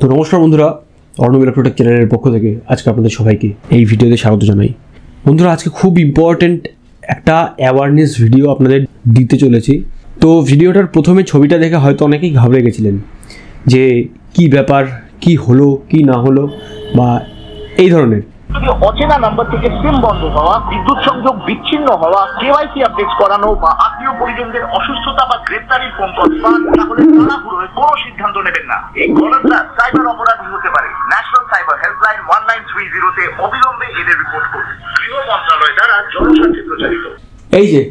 তো নমস্কার বন্ধুরা, অর্ণব ইলেকট্রোটেক চ্যানেলের পক্ষ থেকে আজকে আপনাদের সবাইকে এই ভিডিওতে স্বাগত জানাই। বন্ধুরা, আজকে খুব ইম্পর্টেন্ট একটা অ্যাওয়ারনেস ভিডিও আপনাদের দিতে চলেছি। তো ভিডিওটার প্রথমে ছবিটা দেখে হয়তো অনেকেই ঘাবড়ে গেছিলেন যে কি ব্যাপার, কি হলো কি না হলো বা এই ধরনের। অচেনা নাম্বার থেকে সিম বন্ধ হওয়া, বিদ্যুৎ সংযোগ বিচ্ছিন্ন হওয়া, কেওয়াইসি আপডেট করানো বা আত্মীয় পরিজনদের অসুস্থতা বা গ্রেপ্তারির ফোন কল পান, তাহলে তাড়াহুড়োয় কোনো সিদ্ধান্ত নেবেন না। এই গণনা সাইবার অপরাধী হতে পারে। ন্যাশনাল সাইবার হেল্পলাইন 1930-তে অবিলম্বে এদের রিপোর্ট করুন। গৃহ মন্ত্রণালয় দ্বারা জনস্বার্থে প্রচারিত। এই যে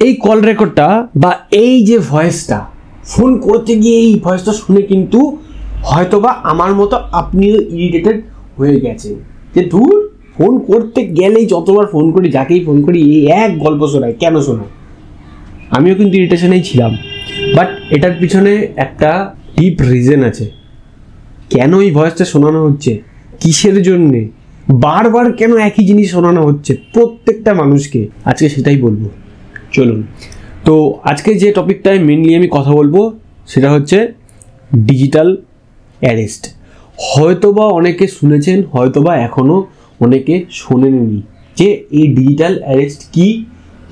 এই কল রেকর্ডটা বা এই যে ভয়েসটা, ফোন করতে গিয়ে এই ভয়েসটা শুনে কিন্তু হয়তোবা আমার মতো আপনিও ইরিটেটেড হয়ে গেছেন যে দূর, ফোন করতে গেলেই যতবার ফোন করি, যাকেই ফোন করি এই এক গল্প শোনায়, কেন শোনায়? আমিও কিন্তু ইরিটেশনেই ছিলাম, বাট এটার পিছনে একটা ডিপ রিজন আছে। কেন এই ভয়েসটা শোনানো হচ্ছে, কিসের জন্যে, বারবার কেন একই জিনিস শোনানো হচ্ছে প্রত্যেকটা মানুষকে, আজকে সেটাই বলবো। চলুন, তো আজকে যে টপিকটায় মেনলি আমি কথা বলবো সেটা হচ্ছে ডিজিটাল অ্যারেস্ট। হয়তোবা অনেকে শুনেছেন, হয়তোবা এখনও অনেকে শোনেননি যে এই ডিজিটাল অ্যারেস্ট কি,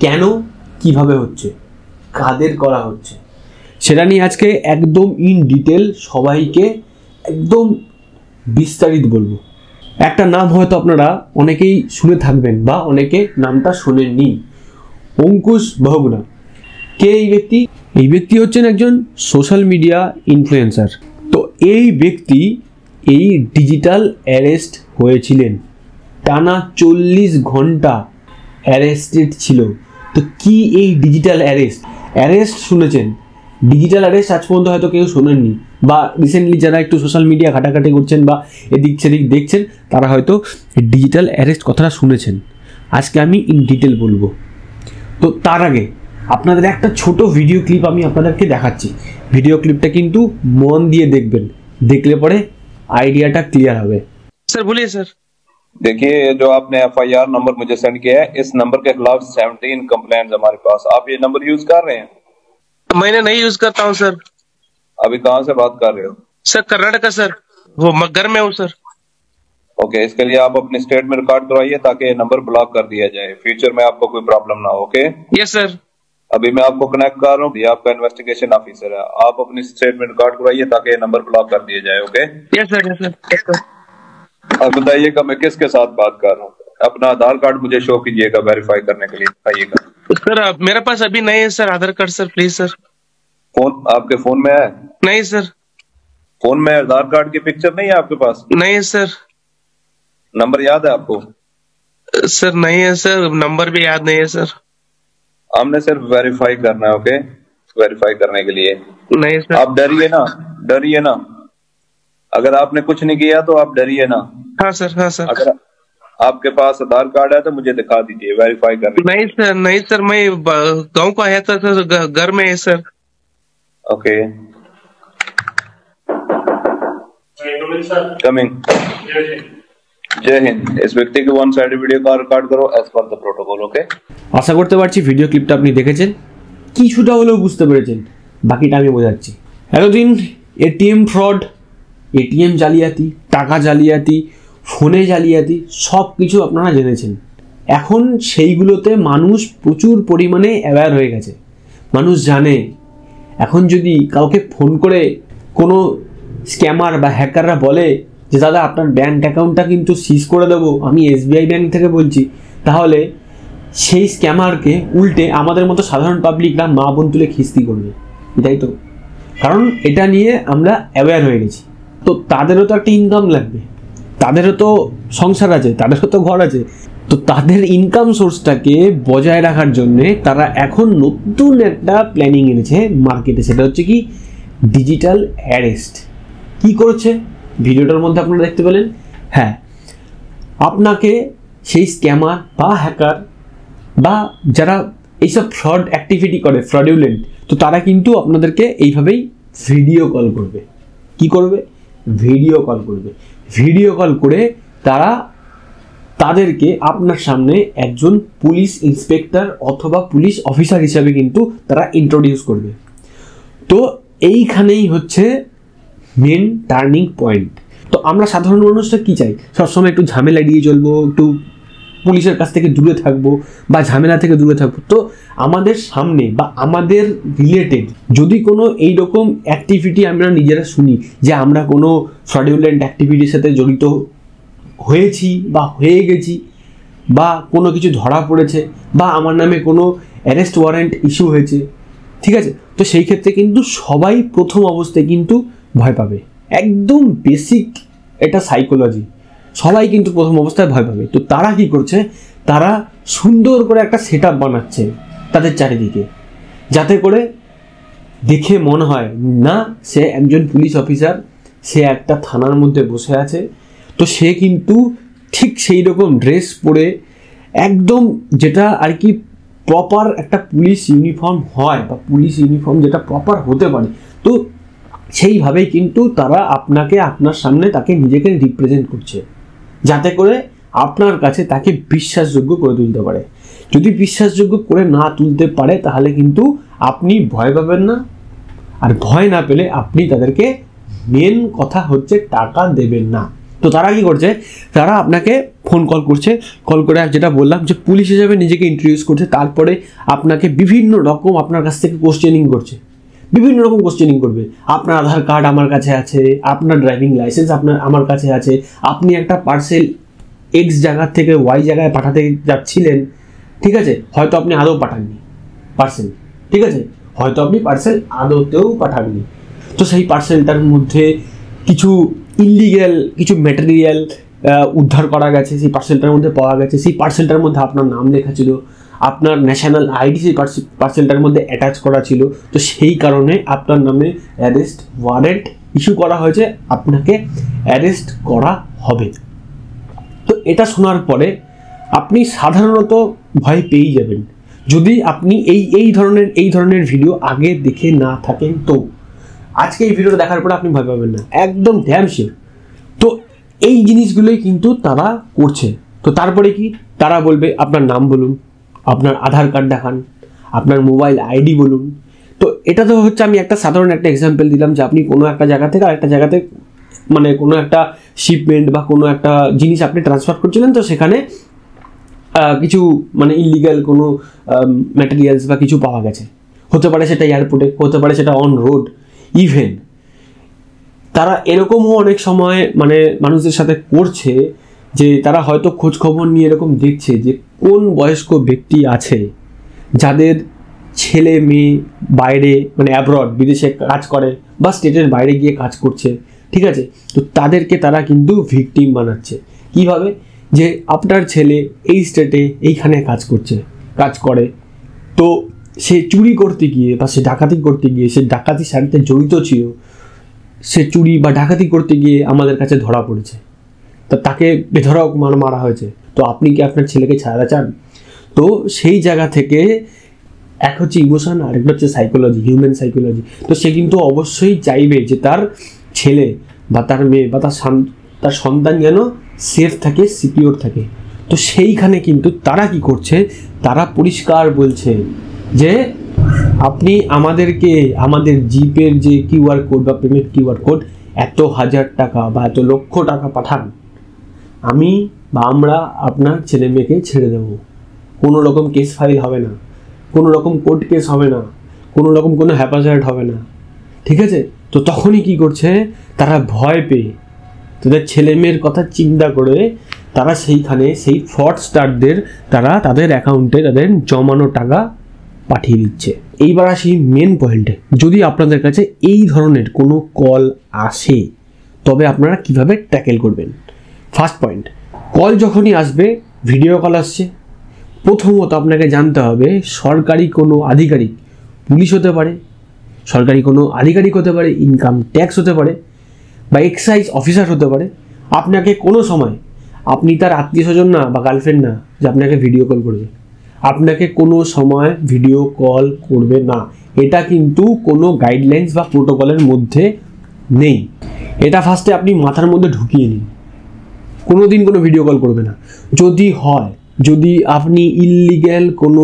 কেন, কিভাবে হচ্ছে, কাদের করা হচ্ছে, সেটা নিয়ে আজকে একদম ইন ডিটেল সবাইকে একদম বিস্তারিত বলবো। একটা নাম হয়তো আপনারা অনেকেই শুনে থাকবেন বা অনেকে নামটা শোনেননি, অঙ্কুশ বহুগুণা। কে এই ব্যক্তি? এই ব্যক্তি হচ্ছেন একজন সোশ্যাল মিডিয়া ইনফ্লুয়েন্সার। তো এই ব্যক্তি এই ডিজিটাল অ্যারেস্ট হয়েছিলেন, টানা 40 ঘন্টা অ্যারেস্টেড ছিল। তো কি এই ডিজিটাল অ্যারেস্ট শুনেছেন, ডিজিটাল অ্যারেস্ট আজ পর্যন্ত হয়তো কেউ শোনেননি, বা রিসেন্টলি যারা একটু সোশ্যাল মিডিয়া ঘাটাঘাটি করছেন বা এদিক সেদিক দেখছেন তারা হয়তো ডিজিটাল অ্যারেস্ট কথাটা শুনেছেন। আজকে আমি ইন ডিটেল বলবো। তো তার আগে আপনাদের একটা ছোট ভিডিও ক্লিপ আমি আপনাদেরকে দেখাচ্ছি। ভিডিও ক্লিপটা কিন্তু মন দিয়ে দেখবেন, দেখলে পরে आइडिया क्लियर है। सर बोलिए सर। देखिए, जो आपने एफआईआर नंबर मुझे सेंड किया है, इस नंबर के खिलाफ 17 कंप्लेंट्स हमारे पास। आप ये नंबर यूज कर रहे हैं? मैंने नहीं यूज करता हूँ सर। अभी कहाँ से बात कर रहे हो? सर कर्नाटक सर, वो घर में हूँ सर। ओके, इसके लिए आप अपनी स्टेट में रिकॉर्ड करवाइए ताकि ये नंबर ब्लॉक कर दिया जाए, फ्यूचर में आपको कोई प्रॉब्लम ना हो। Okay yes sir. अभी मैं आपको कनेक्ट कर रहा हूँ, ये आपका इन्वेस्टिगेशन ऑफिसर है। आप अपनी स्टेट में रिकॉर्ड करवाइए ताकि ये नंबर ब्लॉक कर दिया जाए। Okay yes sir, yes sir. अब बताइएगा मैं किसके साथ बात कर रहा हूँ। अपना आधार कार्ड मुझे शो कीजिएगा वेरीफाई करने के लिए, आइएगा। सर मेरे पास अभी नहीं है sir Aadhaar card sir, please sir. Phone आपके फोन में है? नहीं सर। फोन में आधार कार्ड की पिक्चर नहीं है आपके पास? नहीं है सर। नंबर याद है आपको? सर नहीं है सर, नंबर भी याद नहीं है सर। हमने सिर्फ वेरीफाई करना है। ओके, वेरीफाई करने के लिए नहीं सर। आप डरिए ना, डरिए ना। अगर आपने कुछ नहीं किया तो आप डरिए ना। हाँ सर, हाँ सर। अगर आपके पास आधार कार्ड है तो मुझे दिखा दीजिए वेरीफाई करने। नहीं सर, नहीं सर, मैं गांव को आया था सर, घर में है सर। Okay coming. जय हिंद। इस व्यक्ति के वन साइड वीडियो का रिकॉर्ड करो as per the protocol. Okay, আশা করতে পারছি ভিডিও ক্লিপটা আপনি দেখেছেন, কিছুটা হলেও বুঝতে পেরেছেন, বাকিটা আমি বোঝাচ্ছি। এতদিন এটিএম ফ্রড, এটিএম জালিয়াতি, টাকা জালিয়াতি, ফোনে জালিয়াতি সব কিছু আপনারা জেনেছেন। এখন সেইগুলোতে মানুষ প্রচুর পরিমাণে অ্যাওয়্যার হয়ে গেছে, মানুষ জানে। এখন যদি কাউকে ফোন করে কোনো স্ক্যামার বা হ্যাকাররা বলে যে দাদা আপনার ব্যাঙ্ক অ্যাকাউন্টটা কিন্তু সিজ করে দেবো, আমি এসবিআই ব্যাঙ্ক থেকে বলছি, তাহলে সেই স্ক্যামারকে উল্টে আমাদের মতো সাধারণ পাবলিকরা মা বোন তুলে খিস্তি করবে, এটাই তো কারণ। এটা নিয়ে আমরা অ্যাওয়্যার হয়ে গেছি। তো তাদেরও তো একটা ইনকাম লাগবে, তাদেরও তো সংসার আছে, তাদেরও তো ঘর আছে। তো তাদের ইনকাম সোর্সটাকে বজায় রাখার জন্যে তারা এখন নতুন একটা প্ল্যানিং এনেছে মার্কেটে, সেটা হচ্ছে কি ডিজিটাল অ্যারেস্ট। কি করেছে ভিডিওটার মধ্যে আপনারা দেখতে পেলেন। হ্যাঁ, আপনাকে সেই স্ক্যামার বা হ্যাকার বা যারা এইসব ফ্রড অ্যাক্টিভিটি করে, ফ্রডুলেন্ট, তো তারা কিন্তু আপনাদেরকে এইভাবেই ভিডিও কল করবে। কি করবে? ভিডিও কল করবে। ভিডিও কল করে তারা তাদেরকে আপনার সামনে একজন পুলিশ ইন্সপেক্টর অথবা পুলিশ অফিসার হিসাবে কিন্তু তারা ইন্ট্রোডিউস করবে। তো এইখানেই হচ্ছে মেন টার্নিং পয়েন্ট। তো আমরা সাধারণ মানুষরা কি চাই, সবসময় একটু ঝামেলা এড়িয়ে চলবো, একটু পুলিশের কাছ থেকে দূরে থাকবো বা ঝামেলা থেকে দূরে থাকবো। তো আমাদের সামনে বা আমাদের রিলেটেড যদি কোনো এইরকম অ্যাক্টিভিটি আমরা নিজেরা শুনি যে আমরা কোনো ফ্রডুলেন্ট অ্যাক্টিভিটির সাথে জড়িত হয়েছি বা হয়ে গেছি, বা কোনো কিছু ধরা পড়েছে, বা আমার নামে কোনো অ্যারেস্ট ওয়ারেন্ট ইস্যু হয়েছে, ঠিক আছে, তো সেই ক্ষেত্রে কিন্তু সবাই প্রথম অবস্থায় কিন্তু ভয় পাবে। একদম বেসিক এটা সাইকোলজি, সবাই কিন্তু প্রথম অবস্থায় ভয় পাবে। তো তারা কি করছে, তারা সুন্দর করে একটা সেট আপ বানাচ্ছে তাদের চারিদিকে, যাতে করে দেখে মনে হয় না সে একজন পুলিশ অফিসার, সে একটা থানার মধ্যে বসে আছে। তো সে কিন্তু ঠিক সেই রকম ড্রেস পরে, একদম যেটা আর কি প্রপার একটা পুলিশ ইউনিফর্ম হয় বা পুলিশ ইউনিফর্ম যেটা প্রপার হতে পারে, তো সেইভাবেই কিন্তু তারা আপনাকে, আপনার সামনে তাকে নিজেকে রিপ্রেজেন্ট করছে, যাতে করে আপনার কাছে তাকে বিশ্বাসযোগ্য করে তুলতে পারে। যদি বিশ্বাসযোগ্য করে না তুলতে পারে তাহলে কিন্তু আপনি ভয় পাবেন না, আর ভয় না পেলে আপনি তাদেরকে মেন কথা হচ্ছে টাকা দেবেন না। তো তারা কি করছে, তারা আপনাকে ফোন কল করছে, কল করে যেটা বললাম যে পুলিশ হিসেবে নিজেকে ইন্ট্রোডিউস করছে, তারপরে আপনাকে বিভিন্ন রকম আপনার কাছ থেকে কোশ্চেনিং করছে, বিভিন্ন রকম কোশ্চেনিং করবে। আপনার আধার কার্ড আমার কাছে আছে, আপনার ড্রাইভিং লাইসেন্স আমার কাছে আছে, আপনি একটা পার্সেল এক্স জায়গা থেকে ওয়াই জায়গায় পাঠাতে যাচ্ছিলেন, ঠিক আছে, হয়তো আপনি আদৌ পাঠাননি পার্সেল, ঠিক আছে, হয়তো আপনি পার্সেল আদৌতেও পাঠাননি। তো সেই পার্সেলটার মধ্যে কিছু ইলিগ্যাল কিছু ম্যাটেরিয়াল উদ্ধার করা গেছে, সেই পার্সেলটার মধ্যে পাওয়া গেছে। সেই পার্সেলটার মধ্যে আপনার নাম লেখা ছিল, আপনার ন্যাশনাল আইডি সেই পার্সেলটার মধ্যে অ্যাটাচ করা ছিল। তো সেই কারণে আপনার নামে অ্যারেস্ট ওয়ারেন্ট ইস্যু করা হয়েছে, আপনাকে অ্যারেস্ট করা হবে। তো এটা শোনার পরে আপনি সাধারণত ভয় পেয়েই যাবেন, যদি আপনি এই ধরনের ভিডিও আগে দেখে না থাকেন। তো আজকে এই ভিডিওটা দেখার পরে আপনি ভয় পাবেন না, একদম ড্যাম শিওর। তো এই জিনিসগুলোই কিন্তু তারা করছে। তো তারপরে কি, তারা বলবে আপনার নাম বলুন, আপনার আধার কার্ড দেখান, আপনার মোবাইল আইডি বলুন। তো এটা তো হচ্ছে আমি একটা সাধারণ একটা এক্সাম্পল দিলাম যে আপনি কোনো একটা জায়গা থেকে আরেকটা জায়গাতে, মানে কোনো একটা শিপমেন্ট বা কোনো একটা জিনিস আপনি ট্রান্সফার করছিলেন, তো সেখানে কিছু মানে ইলিগাল কোনো ম্যাটেরিয়ালস বা কিছু পাওয়া গেছে, হতে পারে সেটা এয়ারপোর্টে, হতে পারে সেটা অন রোড। ইভেন তারা এরকমও অনেক সময় মানে মানুষদের সাথে করছে যে তারা হয়তো খোঁজ খবর নিয়ে এরকম দেখছে যে কোন বয়স্ক ব্যক্তি আছে যাদের ছেলে মেয়ে বাইরে মানে অ্যাব্রড বিদেশে কাজ করে বা স্টেটের বাইরে গিয়ে কাজ করছে, ঠিক আছে, তো তাদেরকে তারা কিন্তু ভিকটিম বানাচ্ছে। কিভাবে, যে আপনার ছেলে এই স্টেটে এইখানে কাজ করে, তো সে চুরি করতে গিয়ে বা সে ডাকাতি করতে গিয়ে, সে ডাকাতির সাথে জড়িত ছিল, সে চুরি বা ডাকাতি করতে গিয়ে আমাদের কাছে ধরা পড়েছে, তো তাকে বেধড়ক মারা হয়েছে। তো আপনি কি আপনার ছেলেকে ছাড়া চান? তো সেই জায়গা থেকে এক হচ্ছে ইমোশন, আরেকটা হচ্ছে সাইকোলজি, হিউম্যান সাইকোলজি। তো সে কিন্তু অবশ্যই চাইবে যে তার ছেলে বা তার মেয়ে বা তার সন্তান যেন সেফ থাকে, সিকিউর থাকে। তো সেইখানে কিন্তু তারা কি করছে, তারা পরিষ্কার বলছে যে আপনি আমাদেরকে আমাদের জিপের যে কিউআর কোড বা পেমেন্ট কিউআর কোড এত হাজার টাকা বা এত লক্ষ টাকা পাঠান, আমি বা আমরা আপনার ছেলে মেয়েকে ছেড়ে দেব, কোনো রকম কেস ফাইল হবে না, কোনো রকম কোর্ট কেস হবে না, কোনো রকম কোনো হ্যাপাজার্ড হবে না, ঠিক আছে। তো তখনই কি করছে, তারা ভয় পেয়ে তাদের ছেলে মেয়ের কথা চিন্তা করে তারা সেইখানে সেই ফ্রডস্টারদের তারা তাদের অ্যাকাউন্টে তাদের জমানো টাকা পাঠিয়ে দিচ্ছে। এইবার আসি মেন পয়েন্টে, যদি আপনাদের কাছে এই ধরনের কোনো কল আসে তবে আপনারা কিভাবে ট্যাকেল করবেন। ফার্স্ট পয়েন্ট, কল যখনই আসবে, ভিডিও কল আসছে, প্রথমত আপনাকে জানতে হবে সরকারি কোনো আধিকারিক, পুলিশ হতে পারে, সরকারি কোনো আধিকারিক হতে পারে, ইনকাম ট্যাক্স হতে পারে বা এক্সাইজ অফিসার হতে পারে। আপনাকে কোনো সময়, আপনি তার আত্মীয় স্বজন না বা গার্লফ্রেন্ড না যে আপনাকে ভিডিও কল করবে, আপনাকে কোনো সময় ভিডিও কল করবে না। এটা কিন্তু কোনো গাইডলাইন্স বা প্রোটোকলের মধ্যে নেই। এটা ফার্স্টে আপনি মাথার মধ্যে ঢুকিয়ে নিন, কোনো দিন কোনো ভিডিও কল করবে না। যদি আপনি ইললিগ্যাল কোনো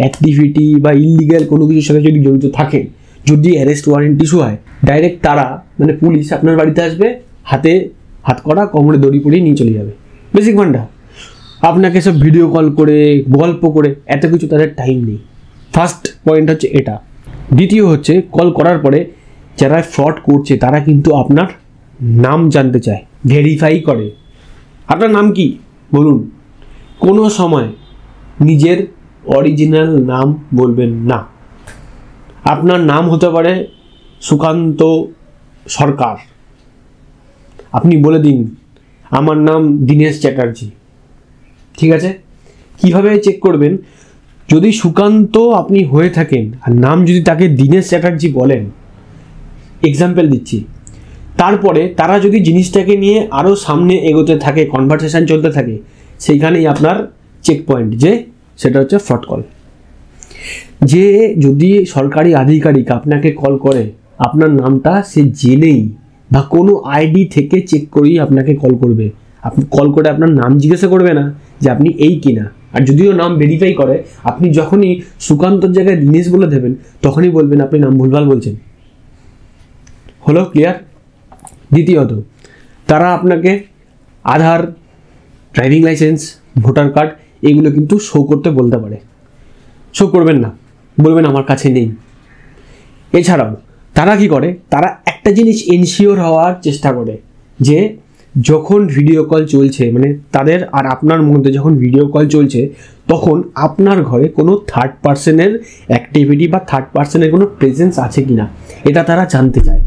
অ্যাক্টিভিটি বা ইললিগ্যাল কোনো কিছুর সাথে যদি জড়িত থাকেন, যদি অ্যারেস্ট ওয়ারেন্ট ইস্যু হয়, ডাইরেক্ট তারা মানে পুলিশ আপনার বাড়িতে আসবে, হাতে হাত করা, কোমরে দড়ি পরিয়ে নিয়ে চলে যাবে। বেসিক ফান্ডা। আপনাকে সব ভিডিও কল করে গল্প করে এত কিছু তাদের টাইম নেই। ফার্স্ট পয়েন্ট হচ্ছে এটা। দ্বিতীয় হচ্ছে কল করার পরে যারা ফ্রড করছে তারা কিন্তু আপনার নাম জানতে চায়, ভেরিফাই করে। আপনার নাম কি বলুন। কোনো সময় নিজের অরিজিনাল নাম বলবেন না। আপনার নাম হতে পারে সুকান্ত সরকার, আপনি বলে দিন আমার নাম দীনেশ চ্যাটার্জি, ঠিক আছে? কিভাবে চেক করবেন? যদি সুকান্ত আপনি হয়ে থাকেন আর নাম যদি তাকে দীনেশ চ্যাটার্জি বলেন, এক্সাম্পল দিচ্ছি, তারপরে তারা যদি জিনিসটাকে নিয়ে আরও সামনে এগোতে থাকে, কনভারসেশন চলতে থাকে, সেইখানেই আপনার চেক পয়েন্ট যে সেটা হচ্ছে ফ্রড কল। যে যদি সরকারি আধিকারিক আপনাকে কল করে, আপনার নামটা সে জেনেই বা কোনো আইডি থেকে চেক করেই আপনাকে কল করবে। আপনি কল করে আপনার নাম জিজ্ঞাসা করবে না যে আপনি এই কিনা। আর যদিও নাম ভেরিফাই করে, আপনি যখনই সুকান্তর জায়গায় দীনেশ বলে দেবেন তখনই বলবেন আপনি নাম ভুলভাল বলছেন। হলো ক্লিয়ার? দ্বিতীয়ত, তারা আপনাকে আধার, ড্রাইভিং লাইসেন্স, ভোটার কার্ড এগুলো কিন্তু শো করতে বলতে পারে। শো করবেন না, বলবেন আমার কাছে নেই। এছাড়াও তারা কি করে, তারা একটা জিনিস এনশিওর হওয়ার চেষ্টা করে যে যখন ভিডিও কল চলছে, মানে তাদের আর আপনার মধ্যে যখন ভিডিও কল চলছে, তখন আপনার ঘরে কোনো থার্ড পার্সনের অ্যাক্টিভিটি বা থার্ড পার্সনের কোনো প্রেজেন্স আছে কি না, এটা তারা জানতে চায়।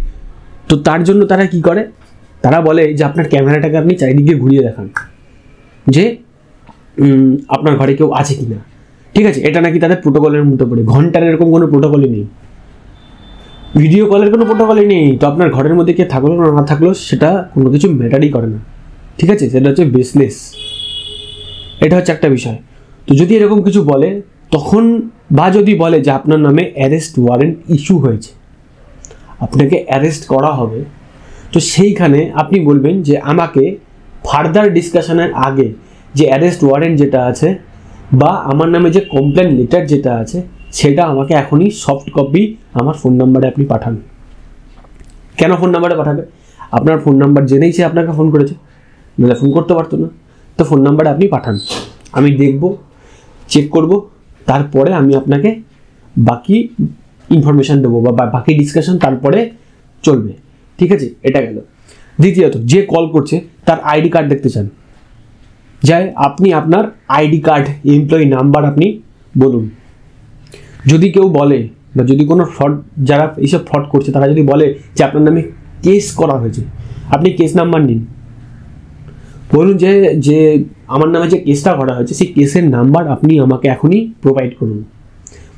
তো তার জন্য তারা কি করে, তারা বলে যে আপনার ক্যামেরাটাকে আপনি চারিদিকে ঘুরিয়ে দেখান যে আপনার ঘরে কেউ আছে কি না, ঠিক আছে? এটা নাকি তাদের প্রোটোকলের মধ্যে পড়ে। ঘন্টার এরকম কোনো প্রোটোকলই নেই, ভিডিও কলের কোনো প্রোটোকলই নেই। তো আপনার ঘরের মধ্যে কে থাকলো না থাকলো সেটা কোনো কিছু ম্যাটারই করে না, ঠিক আছে? সেটা হচ্ছে বেসলেস। এটা হচ্ছে একটা বিষয়। তো যদি এরকম কিছু বলে তখন, বা যদি বলে যে আপনার নামে অ্যারেস্ট ওয়ারেন্ট ইস্যু হয়েছে, আপনাকে অ্যারেস্ট করা হবে, তো সেইখানে আপনি বলবেন যে আমাকে ফার্দার ডিসকাশনের আগে যে অ্যারেস্ট ওয়ারেন্ট যেটা আছে বা আমার নামে যে কমপ্লেন লেটার যেটা আছে সেটা আমাকে এখনই সফট কপি আমার ফোন নাম্বারে আপনি পাঠান। কেন ফোন নাম্বারে পাঠাবে? আপনার ফোন নাম্বার জেনেই সে আপনাকে ফোন করেছে, নাহলে ফোন করতে পারতো না। তো ফোন নাম্বারে আপনি পাঠান, আমি দেখব, চেক করব, তারপরে আমি আপনাকে বাকি ইনফরমেশান দেবো বা বাকি ডিসকাশন তারপরে চলবে, ঠিক আছে? এটা গেল। দ্বিতীয়ত, যে কল করছে তার আইডি কার্ড দেখতে চান, যাই আপনি আপনার আইডি কার্ড, এমপ্লয়ি নাম্বার আপনি বলুন। যদি কেউ বলে বা যদি কোনো ফ্রড, যারা এইসব ফ্রড করছে তারা যদি বলে যে আপনার নামে কেস করা হয়েছে, আপনি কেস নাম্বার নিন, বলুন যে যে আমার নামে যে কেসটা করা হয়েছে সেই কেসের নাম্বার আপনি আমাকে এখনই প্রোভাইড করুন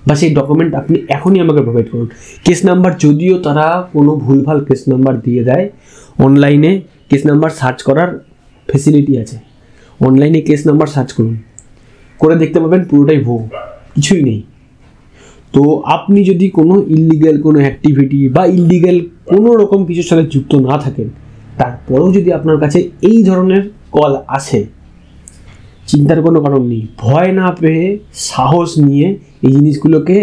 বা সেই ডকুমেন্ট আপনি এখনই আমাকে প্রোভাইড করুন। কেস নাম্বার, যদিও তারা কোনো ভুলভাল কেস নাম্বার দিয়ে দেয়, অনলাইনে কেস নাম্বার সার্চ করার ফেসিলিটি আছে, অনলাইনে কেস নাম্বার সার্চ করুন, করে দেখতে পাবেন পুরোটাই ভুয়ো, কিছুই নেই। তো আপনি যদি কোনো ইললিগ্যাল কোনো অ্যাক্টিভিটি বা ইললিগ্যাল কোনো রকম কিছুর সাথে যুক্ত না থাকেন, তারপরেও যদি আপনার কাছে এই ধরনের কল আসে, চিন্তার কোনো কারণ নেই, ভয় না পেয়ে সাহস নিয়ে এই জিনিসগুলোকে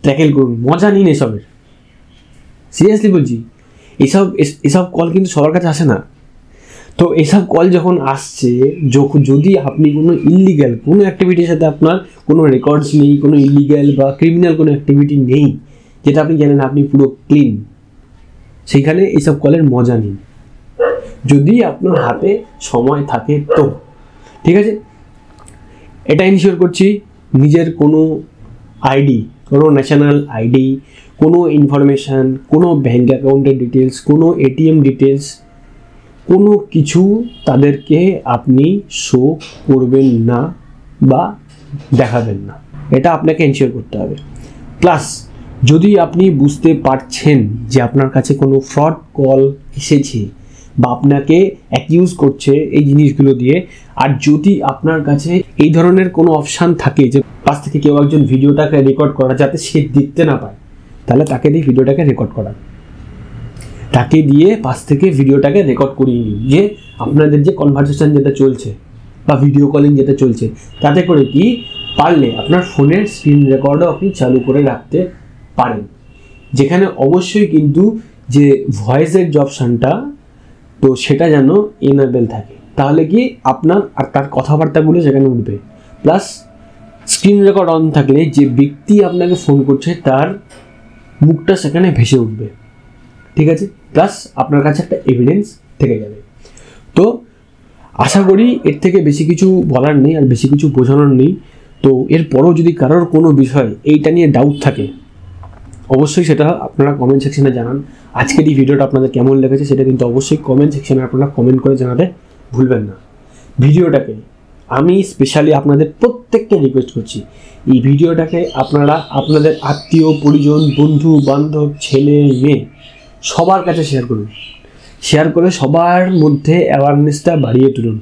ট্যাকেল করুন, মজা নিন এসবের। সিরিয়াসলি বলছি, এসব কল কিন্তু সবার কাছে আসে না। তো এসব কল যখন আসছে, যদি আপনি কোনো ইললিগ্যাল কোনো অ্যাক্টিভিটির সাথে আপনার কোনো রেকর্ডস নেই, কোনো ইললিগ্যাল বা ক্রিমিনাল কোনো অ্যাক্টিভিটি নেই, যেটা আপনি জানেন আপনি পুরো ক্লিন, সেইখানে এইসব কলের মজা নিন, যদি আপনার হাতে সময় থাকে তো, ঠিক আছে? এটা ইনশিওর করছি, নিজের কোনো আইডি, কোনো ন্যাশনাল আইডি, কোনো ইনফরমেশান, কোনো ব্যাঙ্ক অ্যাকাউন্টের ডিটেলস, কোনো এটিএম ডিটেলস, কোনো কিছু তাদেরকে আপনি শো করবেন না বা দেখাবেন না, এটা আপনাকে এনশিওর করতে হবে। প্লাস যদি আপনি বুঝতে পারছেন যে আপনার কাছে কোনো ফ্রড কল এসেছে বা আপনাকে অ্যাকিউজ করছে এই জিনিসগুলো দিয়ে, আর যদি আপনার কাছে এই ধরনের কোনো অপশান থাকে যে পাশ থেকে কেউ একজন ভিডিওটাকে রেকর্ড করা যাতে সে দেখতে না পায়, তাহলে তাকে দিয়ে ভিডিওটাকে রেকর্ড করা, তাকে দিয়ে পাশ থেকে ভিডিওটাকে রেকর্ড করিয়ে নিন, যে আপনাদের যে কনভারসেশন যেটা চলছে বা ভিডিও কলিং যেটা চলছে, তাতে করে কি পারলে আপনার ফোনের স্ক্রিন রেকর্ডও আপনি চালু করে রাখতে পারেন, যেখানে অবশ্যই কিন্তু যে ভয়েসের যে অপশানটা তো সেটা যেন এনেবল থাকে, তাহলে কি আপনার আর তার কথাবার্তাগুলো সেখানে উঠবে। প্লাস স্ক্রিন রেকর্ড অন থাকলে যে ব্যক্তি আপনাকে ফোন করছে তার মুখটা সেখানে ভেসে উঠবে, ঠিক আছে। প্লাস আপনার কাছে একটা এভিডেন্স থেকে যাবে। তো আশা করি এর থেকে বেশি কিছু বলার নেই আর বেশি কিছু বোঝানোর নেই। তো এরপরও যদি কারোর কোনো বিষয় এইটা নিয়ে ডাউট থাকে অবশ্যই সেটা আপনারা কমেন্ট সেকশনে জানান। আজকের এই ভিডিওটা আপনাদের কেমন লেগেছে সেটা কিন্তু অবশ্যই কমেন্ট সেকশনে আপনারা কমেন্ট করে জানাতে ভুলবেন না। ভিডিওটাকে আমি স্পেশালি আপনাদের প্রত্যেককে রিকোয়েস্ট করছি, এই ভিডিওটাকে আপনারা আপনাদের আত্মীয় পরিজন বন্ধু বান্ধব ছেলে মেয়ে সবার কাছে শেয়ার করুন, শেয়ার করে সবার মধ্যে অ্যাওয়ারনেসটা বাড়িয়ে তুলুন।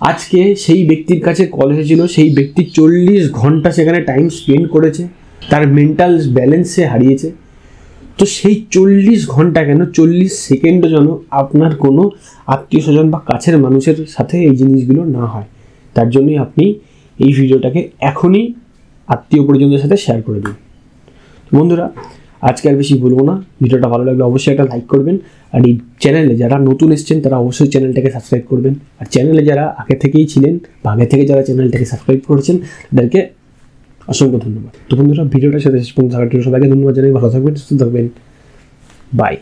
আজকে সেই ব্যক্তির কাছে কল এসেছিল, সেই ব্যক্তি 40 ঘন্টা সেখানে টাইম স্পেন্ড করেছে, তার মেন্টাল ব্যালেন্স সে হারিয়েছে। তো সেই 40 ঘন্টা কেন 40 সেকেন্ডও যেন আপনার কোনো আত্মীয় স্বজন বা কাছের মানুষের সাথে এই জিনিসগুলো না হয়, তার জন্যই আপনি এই ভিডিওটাকে এখনই আত্মীয় পরিজনদের সাথে শেয়ার করে দিন। বন্ধুরা আজকে আর বেশি বলবো না, ভিডিওটা ভালো লাগলে অবশ্যই একটা লাইক করবেন, আর এই চ্যানেলে যারা নতুন এসেছেন তারা অবশ্যই চ্যানেলটাকে সাবস্ক্রাইব করবেন, আর চ্যানেলে যারা আগে থেকেই ছিলেন বা আগে থেকে যারা চ্যানেলটাকে সাবস্ক্রাইব করেছেন তাদেরকে অসংখ্য ধন্যবাদ। তো বন্ধুরা ভিডিওটার সাথে শেষ পর্যন্ত থাকার জন্য সবাইকে ধন্যবাদ জানাই। ভালো থাকবেন, সুস্থ থাকবেন, বাই।